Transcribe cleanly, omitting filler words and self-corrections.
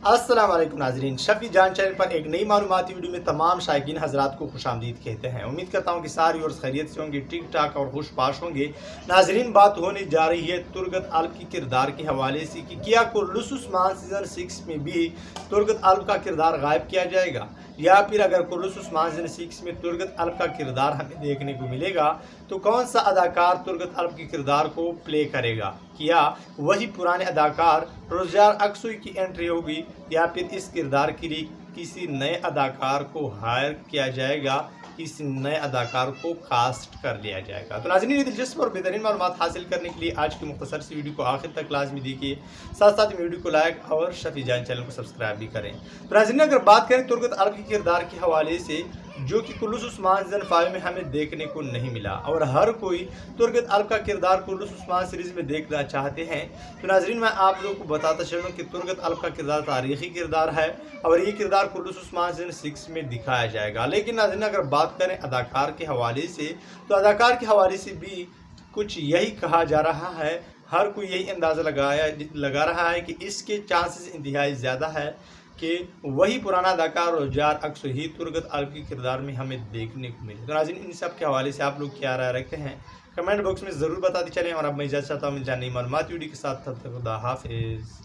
अस्सलाम वालेकुम नाजरीन, शफी जान चैनल पर एक नई मालूमाती वीडियो में तमाम शायकीन हजरात को खुशामदीद कहते हैं। उम्मीद करता हूँ कि सारी और खैरियत से होंगे, ठीक ठाक और खुशपाश होंगे। नाजरीन, बात होने जा रही है तुर्गत अल्ब की किरदार के हवाले से कि क्या कुर्लुस उस्मान सीज़न 6 में भी तुर्गत अल्ब का किरदार गायब किया जाएगा, या फिर अगर कुर्लुस उस्मान सीज़न 6 में तुर्गत अल्ब का किरदार हमें देखने को मिलेगा तो कौन सा अदाकार तुर्गत अल्ब के किरदार को प्ले करेगा। क्या वही पुराने अदाकार रोज़गार अक्सुई की एंट्री होगी, या फिर इस किरदार के लिए किसी नए अदाकार को हायर किया जाएगा, किसी नए अदाकार को कास्ट कर लिया जाएगा। तो नाज़रीन, ये दिलचस्प और बेहतरीन मालूमात हासिल करने के लिए आज की मुख्तसर सी वीडियो को आखिर तक लाजमी देखिए, साथ साथ में वीडियो को लाइक और शफी जान चैनल को सब्सक्राइब भी करें। तो नाज़रीन, अगर बात करें तुर्गत अल्ब के किरदार के हवाले से, जो कि कुर्लुस उस्मान सीज़न 5 में हमें देखने को नहीं मिला, और हर कोई तुर्गत अल्ब का किरदार कुर्लुस उस्मान सीरीज़ में देखना चाहते हैं, तो नाज़रीन मैं आप लोगों को बताता चलूँ कि तुर्गत अल्ब का किरदार तारीख़ी किरदार है और ये किरदार कुर्लुस उस्मान सीज़न 6 में दिखाया जाएगा। लेकिन नाज़रीन, अगर बात करें अदाकार के हवाले से, तो अदाकार के हवाले से भी कुछ यही कहा जा रहा है, हर कोई यही अंदाज़ा लगा रहा है कि इसके चांसेस इंतहाई ज़्यादा है कि वही पुराना अदाकार रोज़गार अक्सर ही तुर्गत अल्ब के किरदार में हमें देखने को मिले। तो नाज़रीन, इन सब के हवाले से आप लोग क्या राय रखते हैं कमेंट बॉक्स में ज़रूर बताते चलें, और अब मैं इजाज़त चाहता हूँ मिल जाने मालूमात वीडियो के साथ। तब तक खुदा हाफिज़।